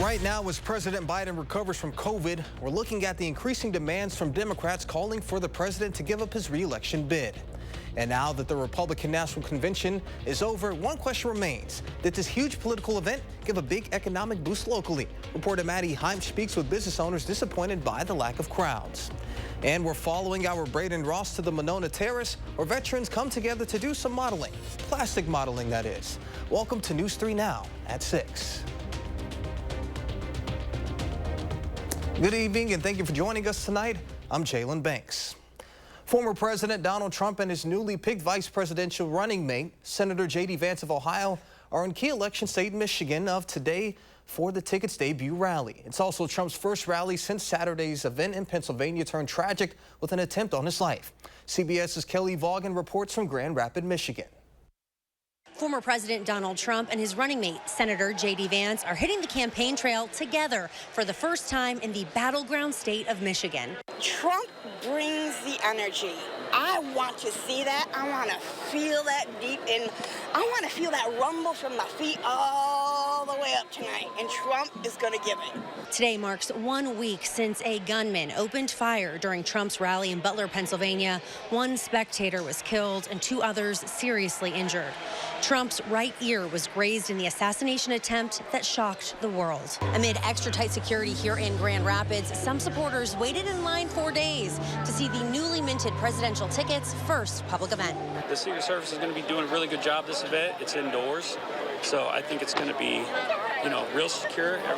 Right now, as President Biden recovers from COVID, we're looking at the increasing demands from Democrats calling for the president to give up his re-election bid. And now that the Republican National Convention is over, one question remains. Did this huge political event give a big economic boost locally? Reporter Maddie Heim speaks with business owners disappointed by the lack of crowds. And we're following our Braden Ross to the Monona Terrace, where veterans come together to do some modeling. Plastic modeling, that is. Welcome to News 3 Now at 6. Good evening, and thank you for joining us tonight. I'm Jalen Banks. Former President Donald Trump and his newly picked vice presidential running mate, Senator J.D. Vance of Ohio, are in key election state Michigan of today for the ticket's debut rally. It's also Trump's first rally since Saturday's event in Pennsylvania turned tragic with an attempt on his life. CBS's Kelly Vaughan reports from Grand Rapids, Michigan. Former President Donald Trump and his running mate, Senator J.D. Vance, are hitting the campaign trail together for the first time in the battleground state of Michigan. Trump brings the energy. I want to see that. I want to feel that deep in. I want to feel that rumble from the feet all the way up tonight, and Trump is going to give it. Today marks 1 week since a gunman opened fire during Trump's rally in Butler, Pennsylvania. One spectator was killed and 2 others seriously injured. Trump's right ear was grazed in the assassination attempt that shocked the world. Amid extra tight security here in Grand Rapids, some supporters waited in line 4 days to see the newly minted presidential ticket's first public event. The Secret Service is going to be doing a really good job this event. It's indoors, so I think it's going to be, real secure. I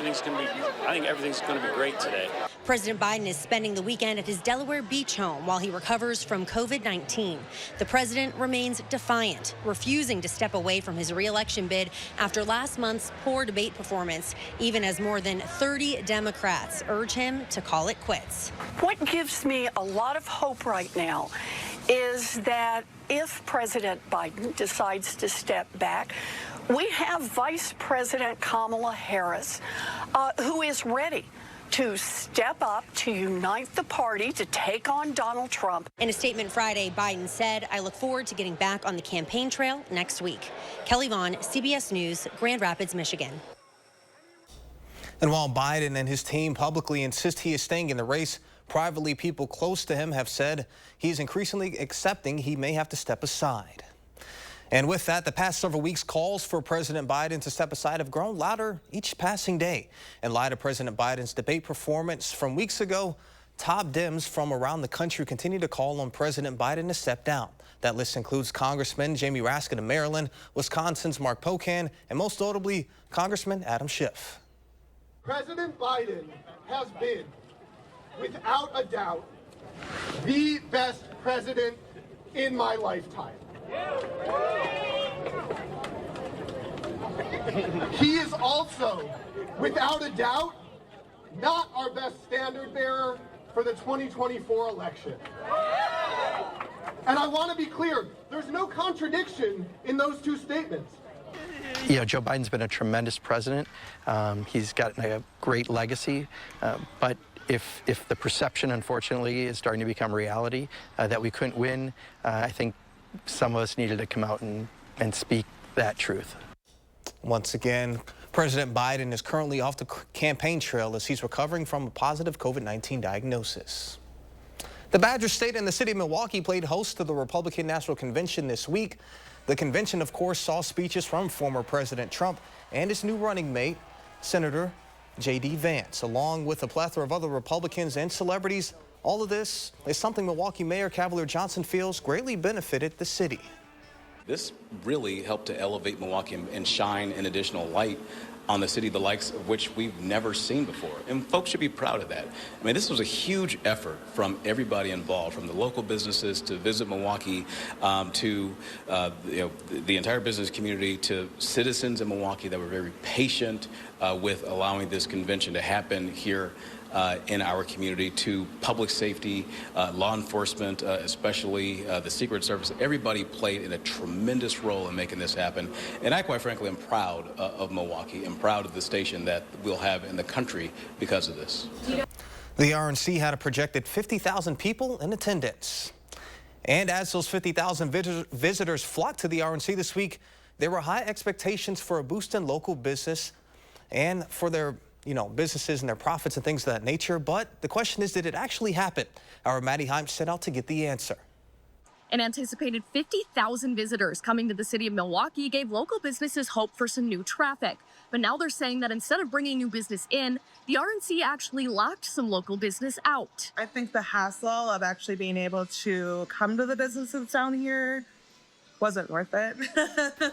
think everything's going to be great today. President Biden is spending the weekend at his Delaware beach home while he recovers from COVID-19. The president remains defiant, refusing to step away from his re-election bid after last month's poor debate performance, even as more than 30 Democrats urge him to call it quits. What gives me a lot of hope right now is that if President Biden decides to step back, we have Vice President Kamala Harris, who is ready to step up, to unite the party, to take on Donald Trump. In a statement Friday, Biden said, "I look forward to getting back on the campaign trail next week." Kelly Vaughan, CBS News, Grand Rapids, Michigan. And while Biden and his team publicly insist he is staying in the race, privately people close to him have said he's increasingly accepting he may have to step aside. And with that, the past several weeks, calls for President Biden to step aside have grown louder each passing day. In light of President Biden's debate performance from weeks ago, top Dems from around the country continue to call on President Biden to step down. That list includes Congressman Jamie Raskin of Maryland, Wisconsin's Mark Pocan, and most notably, Congressman Adam Schiff. President Biden has been, without a doubt, the best president in my lifetime. He is also, without a doubt, not our best standard bearer for the 2024 election. And I want to be clear, there's no contradiction in those two statements. Joe Biden's been a tremendous president. He's got a great legacy, but if the perception, unfortunately, is starting to become reality that we couldn't win, I think some of us needed to come out and speak that truth. Once again, President Biden is currently off the campaign trail as he's recovering from a positive COVID-19 diagnosis. The Badger State and the city of Milwaukee played host to the Republican National Convention this week. The convention, of course, saw speeches from former President Trump and his new running mate, Senator J.D. Vance, along with a plethora of other Republicans and celebrities. All of this is something Milwaukee Mayor Cavalier Johnson feels greatly benefited the city. This really helped to elevate Milwaukee and shine an additional light on the city, the likes of which we've never seen before. And folks should be proud of that. I mean, this was a huge effort from everybody involved, from the local businesses to Visit Milwaukee, to the entire business community, to citizens in Milwaukee that were very patient with allowing this convention to happen here in our community, to public safety, law enforcement, especially the Secret Service. Everybody played in a tremendous role in making this happen. And I, quite frankly, am proud of Milwaukee. I'm proud of the station that we'll have in the country because of this. The RNC had a projected 50,000 people in attendance. And as those 50,000 visitors flocked to the RNC this week, there were high expectations for a boost in local business and for their businesses and their profits and things of that nature. But the question is, did it actually happen? Our Maddie Himes set out to get the answer. An anticipated 50,000 visitors coming to the city of Milwaukee gave local businesses hope for some new traffic. But now they're saying that instead of bringing new business in, the RNC actually locked some local business out. I think the hassle of actually being able to come to the businesses down here wasn't worth it.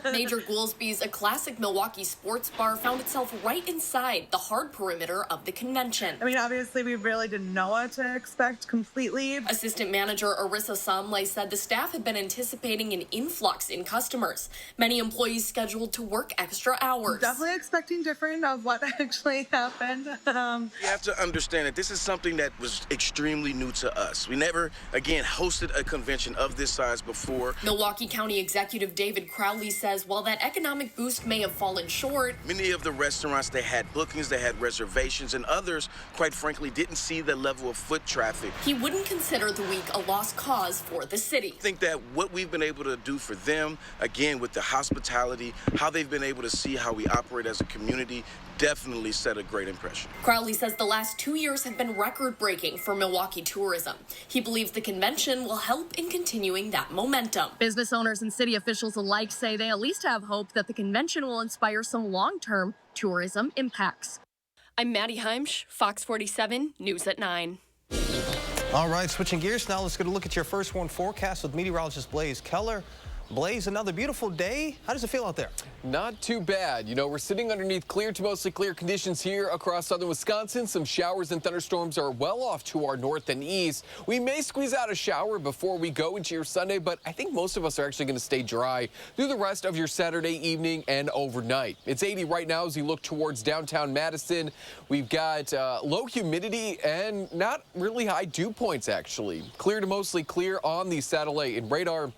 Major Goolsby's, a classic Milwaukee sports bar, found itself right inside the hard perimeter of the convention. I mean, obviously, we really didn't know what to expect completely. Assistant manager Arissa Samlay said the staff had been anticipating an influx in customers. Many employees scheduled to work extra hours. Definitely expecting different of what actually happened. You have to understand that this is something that was extremely new to us. We never, again, hosted a convention of this size before. Milwaukee County Executive David Crowley says while that economic boost may have fallen short, many of the restaurants, they had bookings, they had reservations, and others, quite frankly, didn't see the level of foot traffic. He wouldn't consider the week a lost cause for the city. I think that what we've been able to do for them, again, with the hospitality, how they've been able to see how we operate as a community, definitely set a great impression. Crowley says the last 2 years have been record-breaking for Milwaukee tourism. He believes the convention will help in continuing that momentum. Business owners and city officials alike say they at least have hope that the convention will inspire some long-term tourism impacts. I'm Maddie Himes, Fox 47, News at 9. All right, switching gears now, let's get a look at your first one forecast with meteorologist Blaze Keller. Blaze, another beautiful day. How does it feel out there? Not too bad. We're sitting underneath clear to mostly clear conditions here across southern Wisconsin. Some showers and thunderstorms are well off to our north and east. We may squeeze out a shower before we go into your Sunday, but I think most of us are actually going to stay dry through the rest of your Saturday evening and overnight. It's 80 right now as you look towards downtown Madison. We've got low humidity and not really high dew points, actually. Clear to mostly clear on the satellite and radar.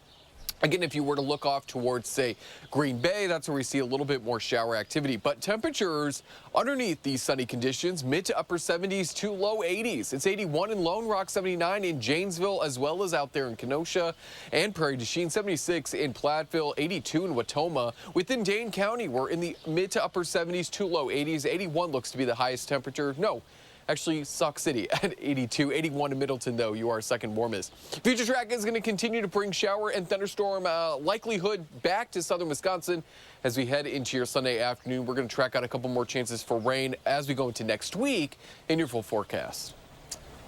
Again, if you were to look off towards, say, Green Bay, that's where we see a little bit more shower activity. But temperatures underneath these sunny conditions, mid to upper 70s to low 80s. It's 81 in Lone Rock, 79 in Janesville, as well as out there in Kenosha and Prairie du Chien, 76 in Platteville, 82 in Watoma. Within Dane County, we're in the mid to upper 70s to low 80s. 81 looks to be the highest temperature. No. Actually, Sauk City at 82, 81 in Middleton, though, you are second warmest. Future track is going to continue to bring shower and thunderstorm likelihood back to southern Wisconsin as we head into your Sunday afternoon. We're going to track out a couple more chances for rain as we go into next week in your full forecast.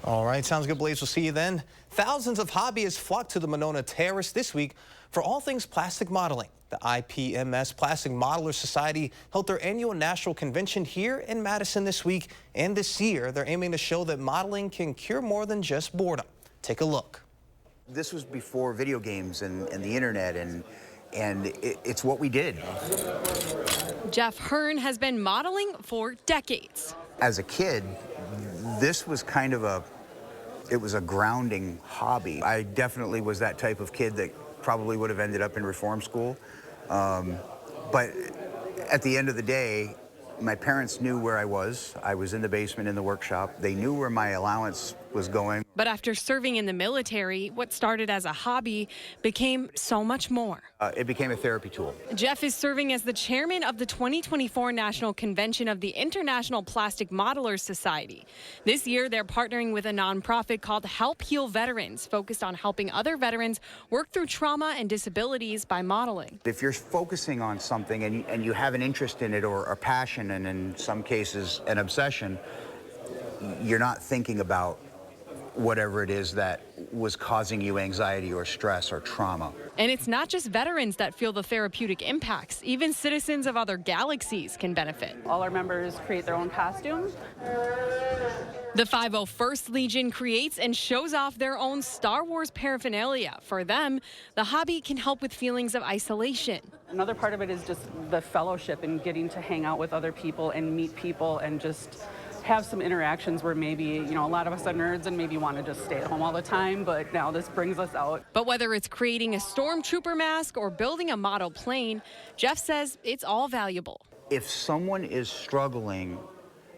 All right, sounds good, Blaze. We'll see you then. Thousands of hobbyists flocked to the Monona Terrace this week for all things plastic modeling. The IPMS Plastic Modelers Society held their annual national convention here in Madison this week, and this year they're aiming to show that modeling can cure more than just boredom. Take a look. This was before video games and the internet, and it's what we did. Jeff Hearn has been modeling for decades. As a kid, this was kind of a grounding hobby. I definitely was that type of kid that probably would have ended up in reform school. But at the end of the day, my parents knew where I was. I was in the basement in the workshop. They knew where my allowance was going. But after serving in the military, what started as a hobby became so much more. It became a therapy tool. Jeff is serving as the chairman of the 2024 National Convention of the International Plastic Modelers Society. This year, they're partnering with a nonprofit called Help Heal Veterans, focused on helping other veterans work through trauma and disabilities by modeling. If you're focusing on something and you have an interest in it or a passion, and in some cases an obsession, you're not thinking about whatever it is that was causing you anxiety or stress or trauma. And it's not just veterans that feel the therapeutic impacts. Even citizens of other galaxies can benefit. All our members create their own costumes. The 501st Legion creates and shows off their own Star Wars paraphernalia. For them, the hobby can help with feelings of isolation. Another part of it is just the fellowship and getting to hang out with other people and meet people and just have some interactions where maybe, a lot of us are nerds and maybe want to just stay at home all the time, but now this brings us out. But whether it's creating a stormtrooper mask or building a model plane, Jeff says it's all valuable. If someone is struggling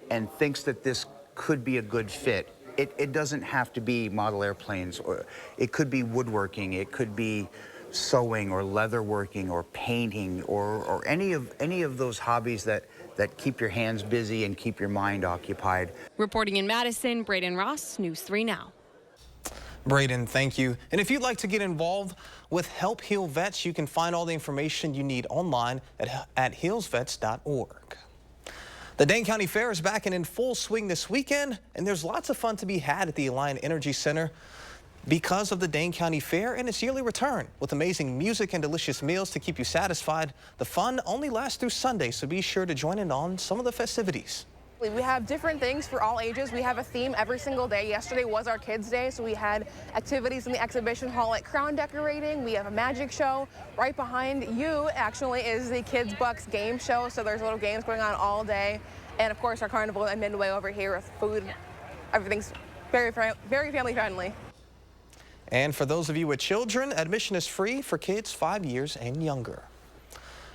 and thinks that this could be a good fit, it doesn't have to be model airplanes, or it could be woodworking, it could be sewing or leatherworking or painting or any of those hobbies that that keep your hands busy and keep your mind occupied. Reporting in Madison, Braden Ross, News 3 Now. Braden, thank you. And if you'd like to get involved with Help Heal Vets, you can find all the information you need online at healsvets.org. The Dane County Fair is back and in full swing this weekend, and there's lots of fun to be had at the Alliant Energy Center because of the Dane County Fair and its yearly return. With amazing music and delicious meals to keep you satisfied, the fun only lasts through Sunday, so be sure to join in on some of the festivities. We have different things for all ages. We have a theme every single day. Yesterday was our Kids' Day, so we had activities in the exhibition hall like crown decorating. We have a magic show. Right behind you, actually, is the Kids Bucks game show, so there's little games going on all day. And, of course, our carnival at Midway over here with food. Everything's very family friendly. And for those of you with children, admission is free for kids 5 years and younger.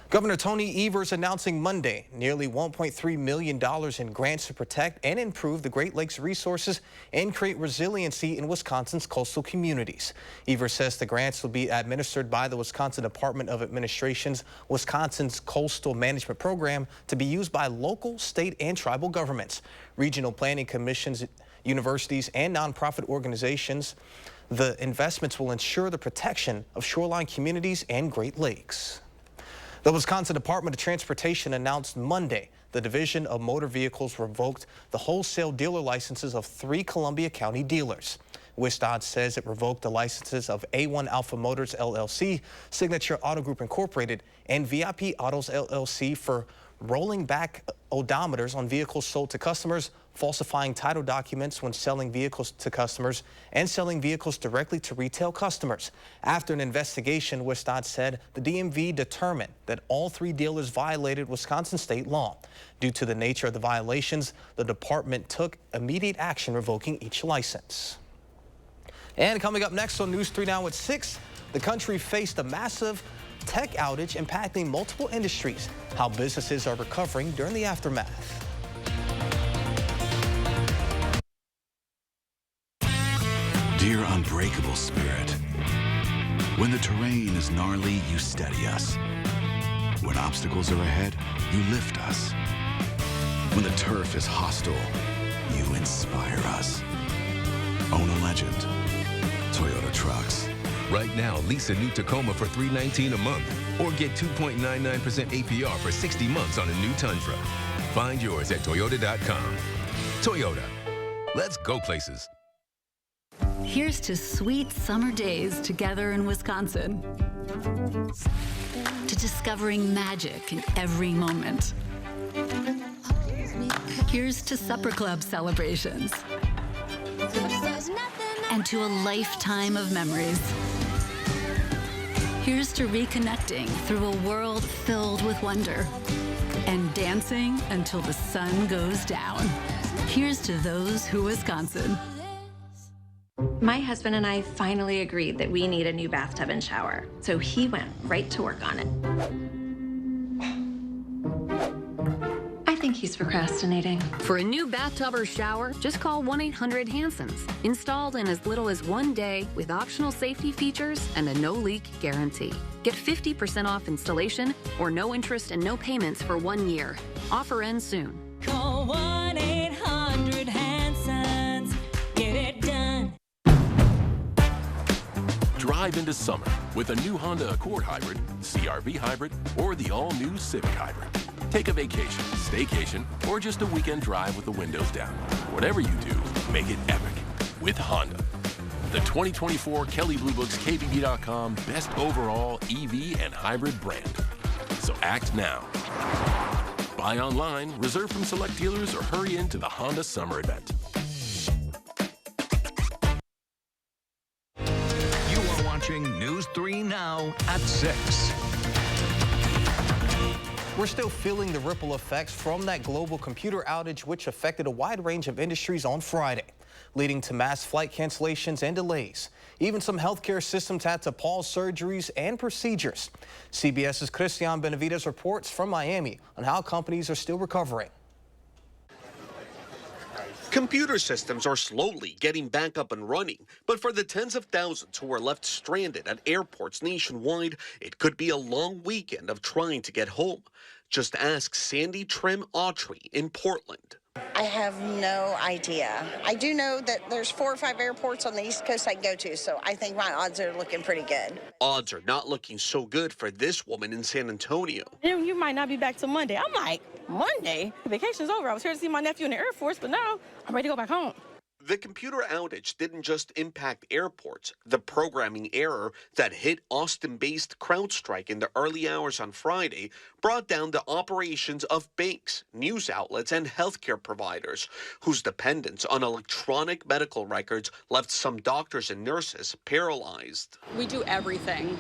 Governor Tony Evers announcing Monday nearly $1.3 million in grants to protect and improve the Great Lakes resources and create resiliency in Wisconsin's coastal communities. Evers says the grants will be administered by the Wisconsin Department of Administration's Wisconsin's Coastal Management Program to be used by local, state, and tribal governments, regional planning commissions, universities, and nonprofit organizations. The investments will ensure the protection of shoreline communities and Great Lakes. The Wisconsin Department of Transportation announced Monday the Division of Motor Vehicles revoked the wholesale dealer licenses of 3 Columbia County dealers. WISC-TV says it revoked the licenses of A1 Alpha Motors LLC, Signature Auto Group Incorporated, and VIP Autos LLC for rolling back odometers on vehicles sold to customers, falsifying title documents when selling vehicles to customers, and selling vehicles directly to retail customers. After an investigation, WISC-TV said the DMV determined that all 3 dealers violated Wisconsin state law. Due to the nature of the violations, the department took immediate action revoking each license. And coming up next on News 3 Now at 6, the country faced a massive tech outage impacting multiple industries, how businesses are recovering during the aftermath. Dear unbreakable spirit, when the terrain is gnarly, you steady us. When obstacles are ahead, you lift us. When the turf is hostile, you inspire us. Own a legend. Toyota Trucks. Right now, lease a new Tacoma for $319 a month or get 2.99% APR for 60 months on a new Tundra. Find yours at Toyota.com. Toyota. Let's go places. Here's to sweet summer days together in Wisconsin. To discovering magic in every moment. Here's to supper club celebrations. And to a lifetime of memories. Here's to reconnecting through a world filled with wonder and dancing until the sun goes down. Here's to those who Wisconsin. My husband and I finally agreed that we need a new bathtub and shower, so he went right to work on it. I think he's procrastinating. For a new bathtub or shower, just call 1-800-HANSONS. Installed in as little as 1 day with optional safety features and a no-leak guarantee. Get 50% off installation or no interest and no payments for 1 year. Offer ends soon. Call 1-800-HANSONS. Get it done. Drive into summer with a new Honda Accord Hybrid, CR-V Hybrid, or the all-new Civic Hybrid. Take a vacation, staycation, or just a weekend drive with the windows down. Whatever you do, make it epic with Honda. The 2024 Kelley Blue Book's KBB.com Best Overall EV and Hybrid Brand. So act now. Buy online, reserve from select dealers, or hurry into the Honda Summer Event. You are watching News 3 Now at 6. We're still feeling the ripple effects from that global computer outage, which affected a wide range of industries on Friday, leading to mass flight cancellations and delays. Even some healthcare systems had to pause surgeries and procedures. CBS's Christian Benavides reports from Miami on how companies are still recovering. Computer systems are slowly getting back up and running, but for the tens of thousands who are left stranded at airports nationwide, it could be a long weekend of trying to get home. Just ask Sandy Trim Autry in Portland. I have no idea. I do know that there's 4 or 5 airports on the East Coast I can go to, so I think my odds are looking pretty good. Odds are not looking so good for this woman in San Antonio. You might not be back till Monday. I'm like, Monday? Vacation's over. I was here to see my nephew in the Air Force, but now I'm ready to go back home. The computer outage didn't just impact airports. The programming error that hit Austin-based CrowdStrike in the early hours on Friday brought down the operations of banks, news outlets, and healthcare providers, whose dependence on electronic medical records left some doctors and nurses paralyzed. We do everything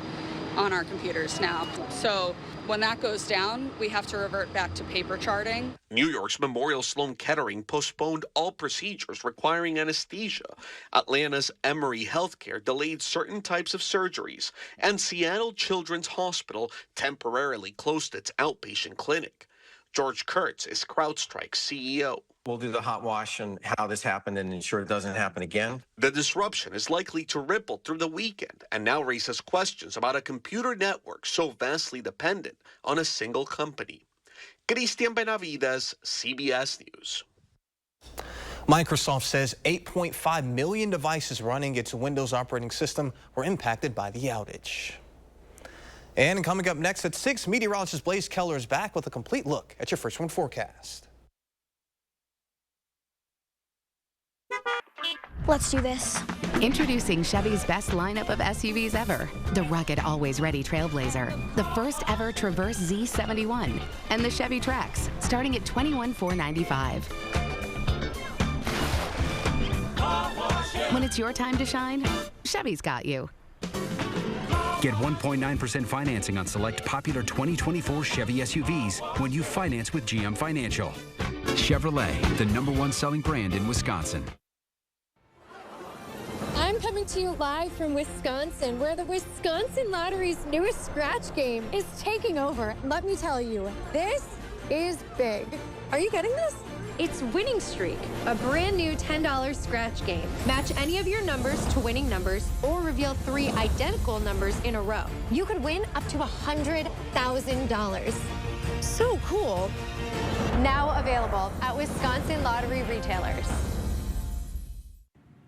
on our computers now. So when that goes down, we have to revert back to paper charting. New York's Memorial Sloan Kettering postponed all procedures requiring anesthesia. Atlanta's Emory Healthcare delayed certain types of surgeries. And Seattle Children's Hospital temporarily closed its outpatient clinic. George Kurtz is CrowdStrike's CEO. We'll do the hot wash on how this happened and ensure it doesn't happen again. The disruption is likely to ripple through the weekend and now raises questions about a computer network so vastly dependent on a single company. Cristian Benavides, CBS News. Microsoft says 8.5 million devices running its Windows operating system were impacted by the outage. And coming up next at 6, meteorologist Blaise Keller is back with a complete look at your First One forecast. Let's do this. Introducing Chevy's best lineup of SUVs ever. The rugged, always-ready Trailblazer, the first ever Traverse Z71, and the Chevy Trax, starting at $21,495. When it's your time to shine, Chevy's got you. Get 1.9% financing on select popular 2024 Chevy SUVs when you finance with GM Financial. Chevrolet, the #1 selling brand in Wisconsin. I'm coming to you live from Wisconsin, where the Wisconsin Lottery's newest scratch game is taking over. Let me tell you, this is big. Are you getting this? It's Winning Streak, a brand new $10 scratch game. Match any of your numbers to winning numbers or reveal 3 identical numbers in a row. You could win up to $100,000. So cool. Now available at Wisconsin Lottery retailers.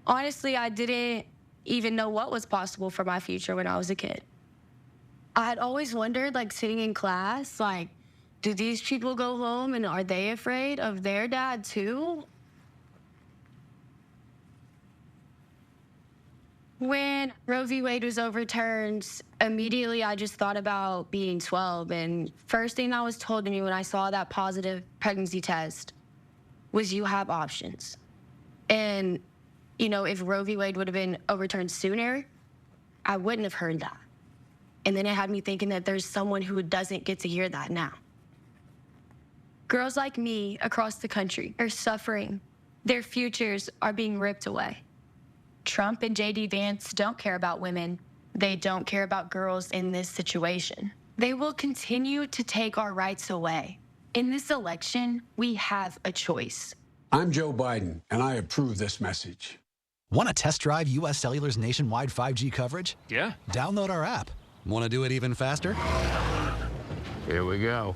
Honestly, I didn't even know what was possible for my future when I was a kid. I had always wondered, like, sitting in class, like, do these people go home and are they afraid of their dad too? When Roe v. Wade was overturned, immediately I just thought about being 12. And first thing that was told to me when I saw that positive pregnancy test was you have options. And you know, if Roe v. Wade would have been overturned sooner, I wouldn't have heard that. And then it had me thinking that there's someone who doesn't get to hear that now. Girls like me across the country are suffering. Their futures are being ripped away. Trump and J.D. Vance don't care about women. They don't care about girls in this situation. They will continue to take our rights away. In this election, we have a choice. I'm Joe Biden, and I approve this message. Want to test drive U.S. Cellular's nationwide 5G coverage? Yeah. Download our app. Want to do it even faster? Here we go.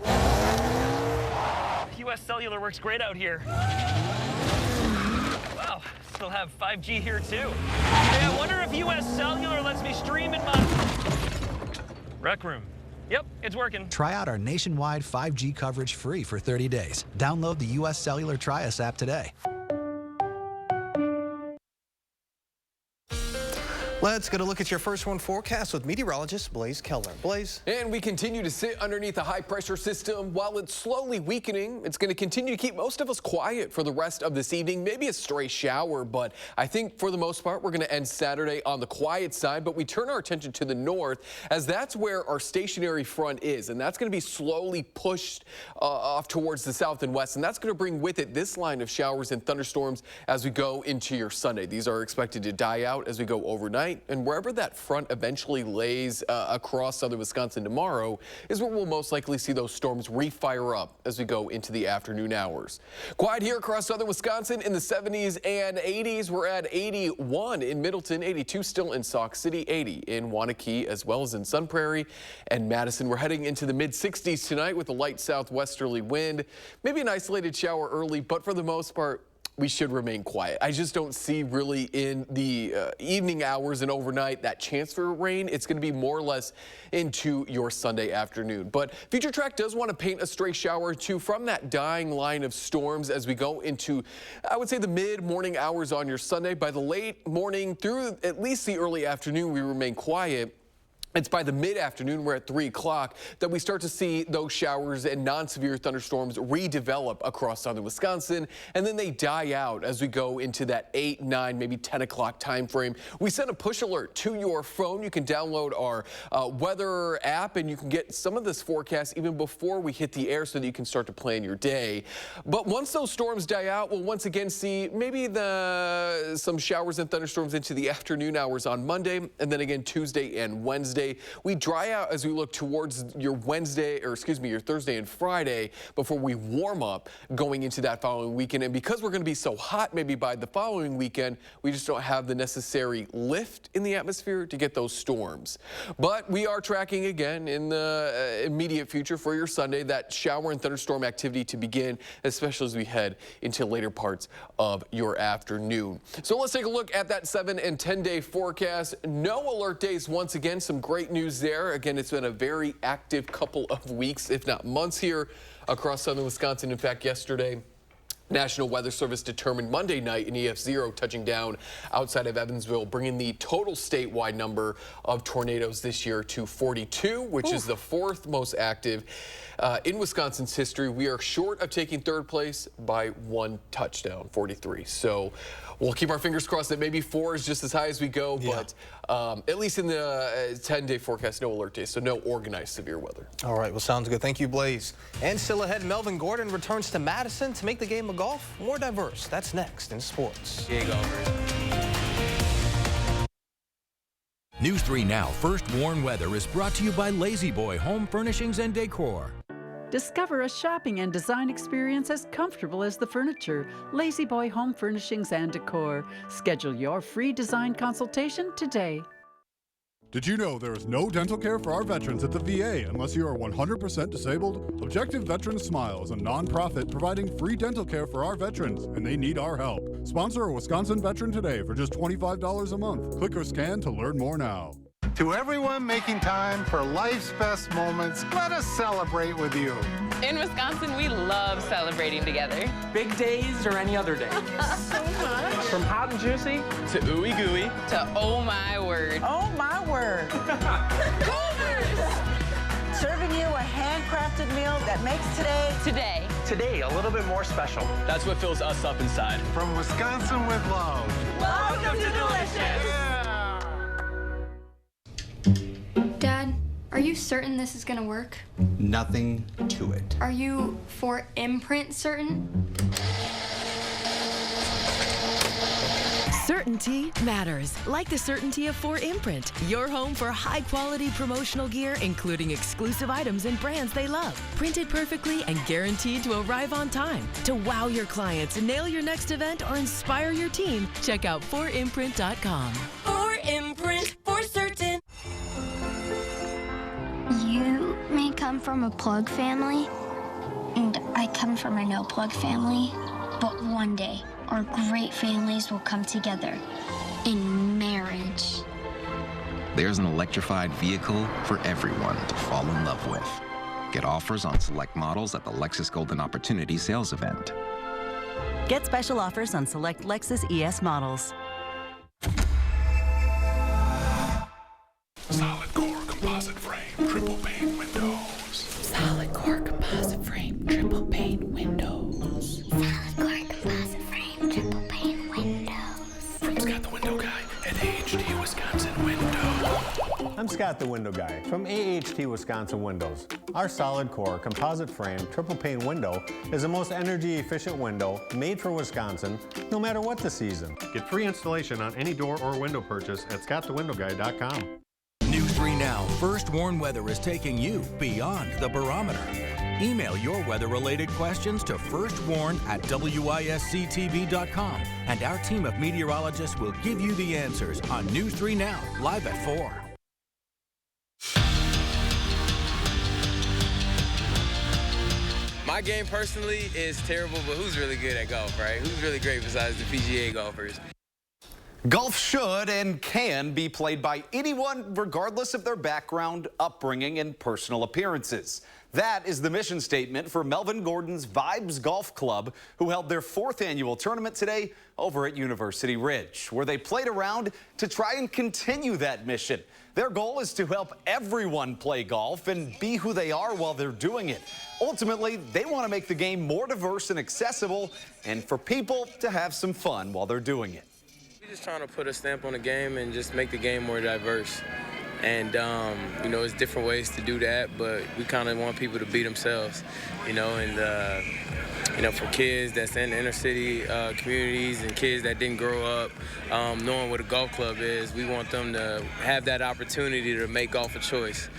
U.S. Cellular works great out here. Wow, still have 5G here too. Hey, I wonder if U.S. Cellular lets me stream in my rec room. Yep, it's working. Try out our nationwide 5G coverage free for 30 days. Download the U.S. Cellular Try Us app today. Let's get a look at your First One forecast with meteorologist Blaise Keller. Blaise. And we continue to sit underneath a high-pressure system. While it's slowly weakening, it's going to continue to keep most of us quiet for the rest of this evening. Maybe a stray shower, but I think for the most part, we're going to end Saturday on the quiet side. But we turn our attention to the north, as that's where our stationary front is. And that's going to be slowly pushed off towards the south and west. And that's going to bring with it this line of showers and thunderstorms as we go into your Sunday. These are expected to die out as we go overnight. tonight, and wherever that front eventually lays across southern Wisconsin tomorrow is where we'll most likely see those storms refire up as we go into the afternoon hours. Quiet here across southern Wisconsin in the 70s and 80s. We're at 81 in Middleton, 82 still in Sauk City, 80 in Waunakee, as well as in Sun Prairie and Madison. We're heading into the mid-60s tonight with a light southwesterly wind. Maybe an isolated shower early, but for the most part, we should remain quiet. I just don't see really in the evening hours and overnight that chance for rain. It's going to be more or less into your Sunday afternoon. But Future Track does want to paint a stray shower or two from that dying line of storms as we go into, I would say, the mid-morning hours on your Sunday. By the late morning through at least the early afternoon, we remain quiet. It's by the mid-afternoon, we're at 3 o'clock, that we start to see those showers and non-severe thunderstorms redevelop across southern Wisconsin, and then they die out as we go into that 8, 9, maybe 10 o'clock time frame. We send a push alert to your phone. You can download our weather app, and you can get some of this forecast even before we hit the air so that you can start to plan your day. But once those storms die out, we'll once again see maybe some showers and thunderstorms into the afternoon hours on Monday, and then again Tuesday and Wednesday. We dry out as we look towards your your Thursday and Friday before we warm up going into that following weekend. And because we're going to be so hot maybe by the following weekend, we just don't have the necessary lift in the atmosphere to get those storms. But we are tracking again in the immediate future for your Sunday that shower and thunderstorm activity to begin, especially as we head into later parts of your afternoon. So let's take a look at that 7 and 10 day forecast. No alert days once again. Some great news there. Again, it's been a very active couple of weeks, if not months, here across southern Wisconsin. In fact, yesterday, National Weather Service determined Monday night an EF0 touching down outside of Evansville, bringing the total statewide number of tornadoes this year to 42, which is the 4th most active in Wisconsin's history. We are short of taking 3rd place by 1 touchdown, 43. So we'll keep our fingers crossed that maybe 4 is just as high as we go, but at least in the 10-day forecast, no alert days, so no organized severe weather. All right, well, sounds good. Thank you, Blaze. And still ahead, Melvin Gordon returns to Madison to make the game of golf more diverse. That's next in sports. Yeah, golfers. News 3 Now First Warn Weather is brought to you by Lazy Boy Home Furnishings and Decor. Discover a shopping and design experience as comfortable as the furniture. Lazy Boy Home Furnishings and Decor. Schedule your free design consultation today. Did you know there is no dental care for our veterans at the VA unless you are 100% disabled? Objective Veteran Smile is a nonprofit providing free dental care for our veterans, and they need our help. Sponsor a Wisconsin veteran today for just $25 a month. Click or scan to learn more now. To everyone making time for life's best moments, let us celebrate with you. In Wisconsin, we love celebrating together. Big days or any other day. So much. From hot and juicy to ooey gooey to oh my word. Oh my word. Serving you a handcrafted meal that makes today a little bit more special. That's what fills us up inside. From Wisconsin with love. Welcome to Delicious. Dad, are you certain this is gonna work? Nothing to it. Are you for imprint certain? Certainty matters, like the certainty of 4imprint, your home for high-quality promotional gear, including exclusive items and brands they love. Printed perfectly and guaranteed to arrive on time. To wow your clients, nail your next event, or inspire your team, check out 4imprint.com. 4imprint, for certain. You may come from a plug family, and I come from a no-plug family, but one day, our great families will come together in marriage. There's an electrified vehicle for everyone to fall in love with. Get offers on select models at the Lexus Golden Opportunity Sales Event. Get special offers on select Lexus ES models. Solid core composite frame, triple pane windows. Solid core composite frame, triple pane windows. Solid core composite frame, triple pane windows. From Scott the Window Guy at AHT Wisconsin Windows. I'm Scott the Window Guy from AHT Wisconsin Windows. Our solid core composite frame triple pane window is the most energy efficient window made for Wisconsin, no matter what the season. Get free installation on any door or window purchase at scottthewindowguy.com. News 3 Now First Warn Weather is taking you beyond the barometer. Email your weather-related questions to firstwarn@wisctv.com, and our team of meteorologists will give you the answers on News 3 Now, live at 4. My game personally is terrible, but who's really good at golf, right? Who's really great besides the PGA golfers? Golf should and can be played by anyone, regardless of their background, upbringing, and personal appearances. That is the mission statement for Melvin Gordon's Vibes Golf Club, who held their 4th annual tournament today over at University Ridge, where they played around to try and continue that mission. Their goal is to help everyone play golf and be who they are while they're doing it. Ultimately, they want to make the game more diverse and accessible, and for people to have some fun while they're doing it. We're just trying to put a stamp on the game and just make the game more diverse. And, you know, it's different ways to do that, but we kind of want people to be themselves, you know, and, you know, for kids that's in inner city communities and kids that didn't grow up knowing what a golf club is, we want them to have that opportunity to make golf a choice.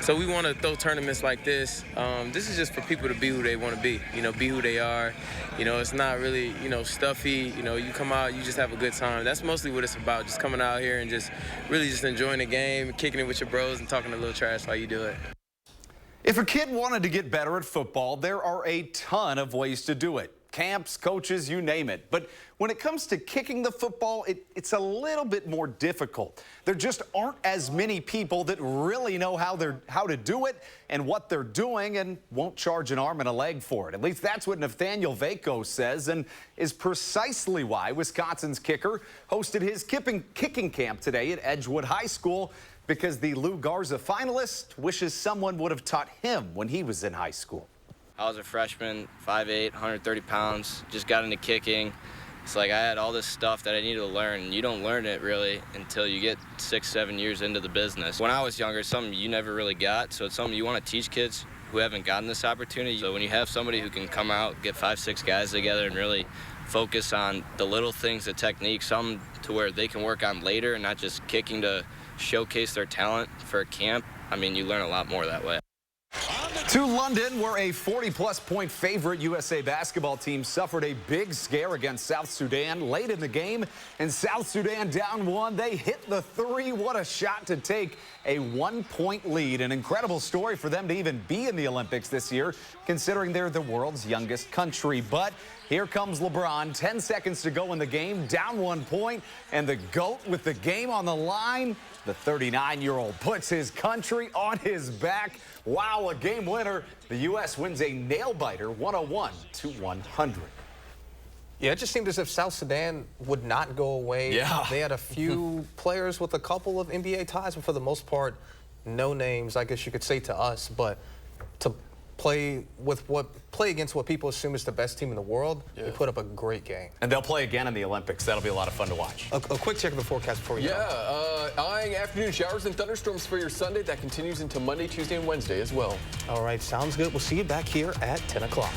So we want to throw tournaments like this. This is just for people to be who they want to be, you know, be who they are. You know, it's not really, you know, stuffy. You know, you come out, you just have a good time. That's mostly what it's about, just coming out here and just really just enjoying the game, kicking it with your bros and talking a little trash while you do it. If a kid wanted to get better at football, there are a ton of ways to do it. Camps, coaches, you name it. But when it comes to kicking the football, it's a little bit more difficult. There just aren't as many people that really know how to do it and what they're doing and won't charge an arm and a leg for it. At least that's what Nathaniel Vaco says, and is precisely why Wisconsin's kicker hosted his kicking camp today at Edgewood High School, because the Lou Garza finalist wishes someone would have taught him when he was in high school. I was a freshman, 5'8", 130 pounds, just got into kicking. It's like I had all this stuff that I needed to learn, and you don't learn it really until you get 6-7 years into the business. When I was younger, it's something you never really got, so it's something you want to teach kids who haven't gotten this opportunity. So when you have somebody who can come out, get 5-6 guys together and really focus on the little things, the technique, something to where they can work on later and not just kicking to showcase their talent for a camp, I mean, you learn a lot more that way. To London, where a 40-plus point favorite USA basketball team suffered a big scare against South Sudan late in the game, and South Sudan down 1. They hit the 3. What a shot to take a 1-point lead. An incredible story for them to even be in the Olympics this year, considering they're the world's youngest country. But here comes LeBron, 10 seconds to go in the game, down 1 point, and the GOAT with the game on the line. The 39-year-old puts his country on his back. Wow, a game winner. The U.S. wins a nail-biter, 101-100. Yeah, it just seemed as if South Sudan would not go away. Yeah. They had a few players with a couple of NBA ties, but for the most part, no names, I guess you could say, to us. But to play against what people assume is the best team in the world, they put up a great game. And they'll play again in the Olympics. That'll be a lot of fun to watch. A quick check of the forecast before we go. Eyeing afternoon showers and thunderstorms for your Sunday. That continues into Monday, Tuesday, and Wednesday as well. All right, sounds good. We'll see you back here at 10 o'clock.